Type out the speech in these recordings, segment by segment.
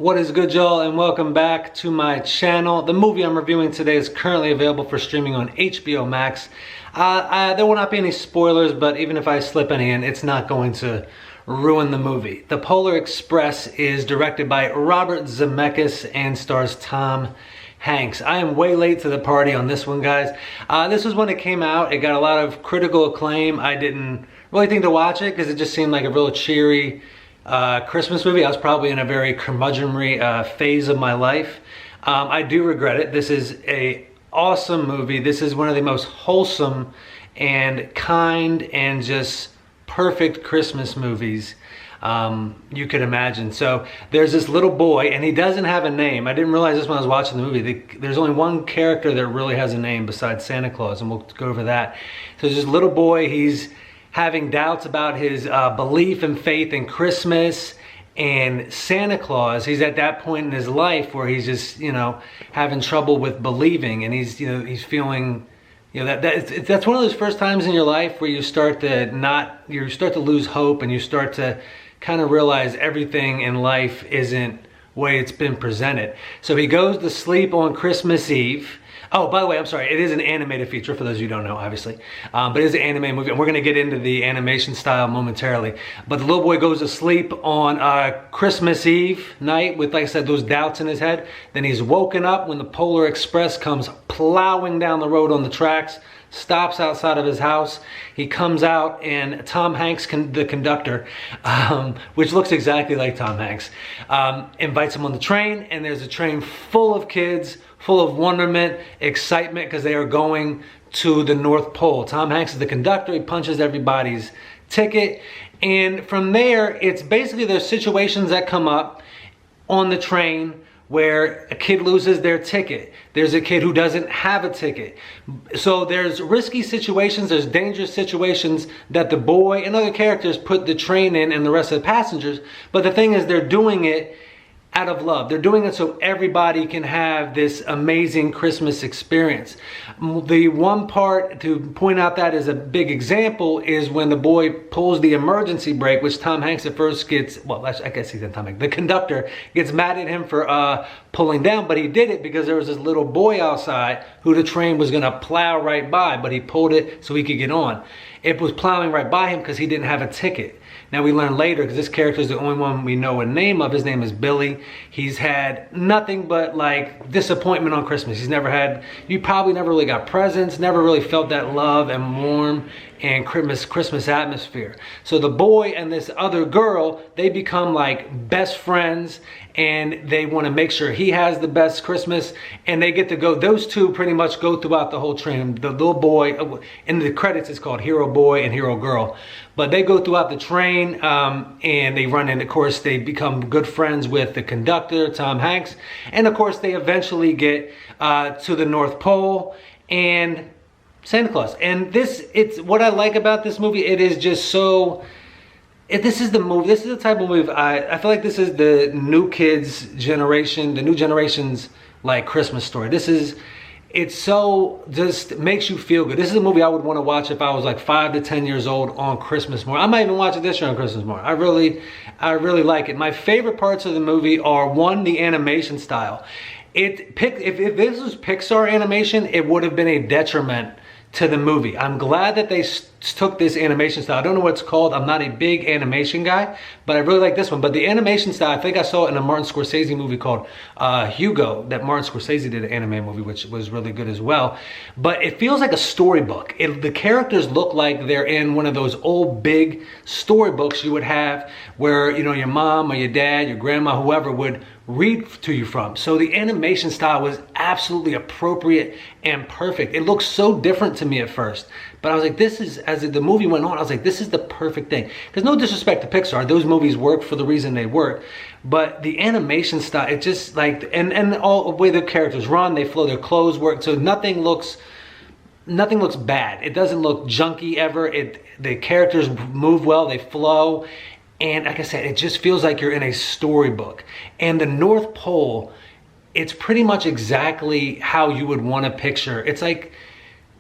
What is good, y'all, and welcome back to my channel. The movie I'm reviewing today is currently available for streaming on HBO Max. There will not be any spoilers, but even if I slip any in, it's not going to ruin the movie. The Polar Express is directed by Robert Zemeckis and stars Tom Hanks. I am way late to the party on this one, guys. This was when it came out. It got a lot of critical acclaim. I didn't really think to watch it because it just seemed like a real cheery Christmas movie. I was probably in a very curmudgeonly phase of my life. I do regret it. This is an awesome movie. This is one of the most wholesome and kind and just perfect Christmas movies you could imagine. So there's this little boy, and he doesn't have a name. I didn't realize this when I was watching the movie. There's only one character that really has a name besides Santa Claus, and we'll go over that. So there's this little boy. He's having doubts about his belief and faith in Christmas and Santa Claus. He's at that point in his life where he's just, having trouble with believing, and he's feeling, that's one of those first times in your life where you start to lose hope, and you start to kind of realize everything in life isn't the way it's been presented. So he goes to sleep on Christmas Eve. Oh, by the way, I'm sorry, it is an animated feature for those of you who don't know, obviously. But it is an anime movie, and we're gonna get into the animation style momentarily. But the little boy goes to sleep on Christmas Eve night with, like I said, those doubts in his head. Then he's woken up when the Polar Express comes plowing down the road on the tracks, stops outside of his house. He comes out, and Tom Hanks, the conductor, which looks exactly like Tom Hanks, invites him on the train, and there's a train full of kids, full of wonderment, excitement, because they are going to the North Pole. Tom Hanks is the conductor. He punches everybody's ticket, and from there, it's basically there's situations that come up on the train where a kid loses their ticket. There's a kid who doesn't have a ticket. So there's risky situations, there's dangerous situations that the boy and other characters put the train in and the rest of the passengers. But the thing is, they're doing it out of love. They're doing it so everybody can have this amazing Christmas experience. The one part to point out that is a big example is when the boy pulls the emergency brake, which Tom Hanks at first gets, well, I guess he's in Tom Hanks. The conductor gets mad at him for pulling down, but he did it because there was this little boy outside who the train was gonna plow right by, but he pulled it so he could get on. It was plowing right by him because he didn't have a ticket. Now we learn later, because this character is the only one we know a name of. His name is Billy. He's had nothing but like disappointment on Christmas. You probably never really got presents, never really felt that love and warm and Christmas atmosphere. So the boy and this other girl, they become like best friends, and they want to make sure he has the best Christmas, and they get to go, those two pretty much go throughout the whole train. The little boy, in the credits it's called Hero Boy and Hero Girl, but they go throughout the train, and they run into, of course, they become good friends with the conductor, Tom Hanks, and of course they eventually get to the North Pole and Santa Claus. And it's what I like about this movie. It is just so, this is the type of movie, I feel like this is the new kids generation, the new generation's like Christmas story. It so just makes you feel good. This is a movie I would want to watch if I was like 5 to 10 years old on Christmas morning. I might even watch it this year on Christmas morning. I really like it. My favorite parts of the movie are, one, the animation style. If this was Pixar animation, it would have been a detriment to the movie. I'm glad that they took this animation style. I don't know what it's called. I'm not a big animation guy, but I really like this one. But the animation style, I think I saw it in a Martin Scorsese movie called Hugo, that Martin Scorsese did, an anime movie, which was really good as well. But it feels like a storybook. The characters look like they're in one of those old big storybooks you would have where, your mom or your dad, your grandma, whoever would read to you from. So the animation style was absolutely appropriate and perfect. It looked so different to me at first, but I was like, this is, as the movie went on, I was like, this is the perfect thing. Because no disrespect to Pixar, those movies work for the reason they work, but the animation style, it just like, and all the way the characters run, they flow, their clothes work, so nothing looks bad. It doesn't look junky ever. The characters move well, they flow. And like I said, it just feels like you're in a storybook. And the North Pole, it's pretty much exactly how you would want to picture. It's like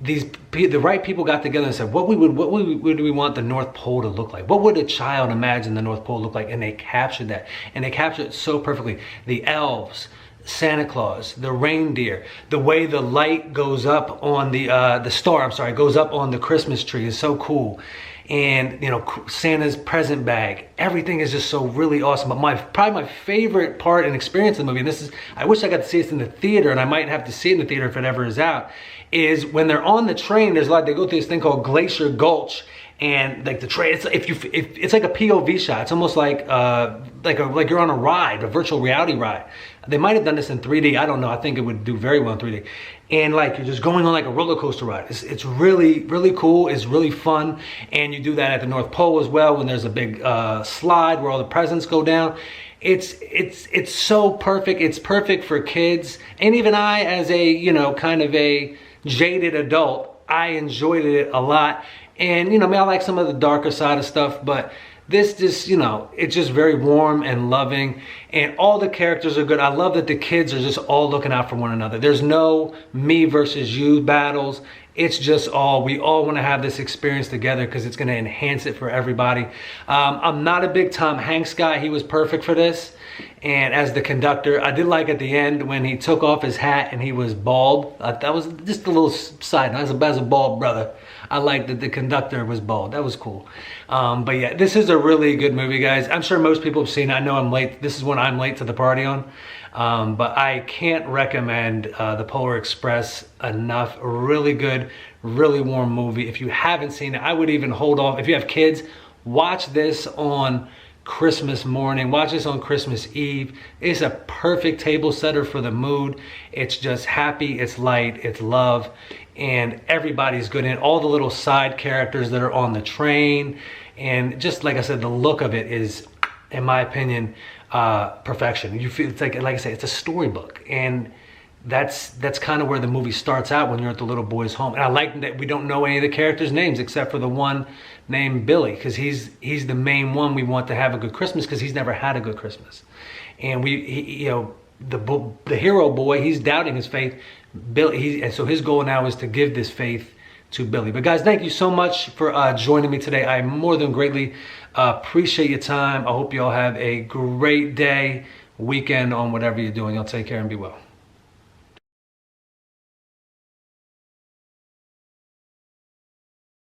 the right people got together and said, what would we want the North Pole to look like? What would a child imagine the North Pole look like? And they captured that, and they captured it so perfectly. The elves, Santa Claus, the reindeer, the way the light goes up on the star, I'm sorry, goes up on the Christmas tree is so cool. And you know, Santa's present bag, everything is just so really awesome. But probably my favorite part and experience of the movie, and this is, I wish I got to see this in the theater, and I might have to see it in the theater if it ever is out, is when they're on the train. There's they go through this thing called Glacier Gulch, and like the train, it's it's like a POV shot. It's almost like you're on a ride, a virtual reality ride. They might have done this in 3D. I don't know. I think it would do very well in 3D. And like you're just going on like a roller coaster ride. It's really, really cool. It's really fun. And you do that at the North Pole as well when there's a big slide where all the presents go down. It's so perfect. It's perfect for kids. And even I, as a, you know, kind of a jaded adult, I enjoyed it a lot. And you know, I mean, I like some of the darker side of stuff, but this just, you know, it's just very warm and loving, and all the characters are good. I love that the kids are just all looking out for one another. There's no me versus you battles. It's just we all want to have this experience together because it's going to enhance it for everybody. I'm not a big Tom Hanks guy. He was perfect for this. And as the conductor, I did like at the end when he took off his hat and he was bald. That was just a little side note. As a bald brother, I liked that the conductor was bald. That was cool. But yeah, this is a really good movie, guys. I'm sure most people have seen it. I know I'm late. This is when I'm late to the party on. But I can't recommend The Polar Express enough. A really good, really warm movie. If you haven't seen it, I would even hold off. If you have kids, watch this on Christmas morning, watch this on Christmas Eve. It's a perfect table setter for the mood. It's just happy, it's light, it's love, and everybody's good in it. All the little side characters that are on the train, and just like I said, the look of it is, in my opinion, perfection. You feel it's like I said, it's a storybook, and that's kind of where the movie starts out when you're at the little boy's home. And I like that we don't know any of the characters' names except for the one named Billy, because he's the main one we want to have a good Christmas, because he's never had a good Christmas. And you know, the hero boy, he's doubting his faith. Billy, and so his goal now is to give this faith to Billy. But guys, thank you so much for joining me today. I more than greatly appreciate your time. I hope you all have a great day, weekend, on whatever you're doing. Y'all take care and be well.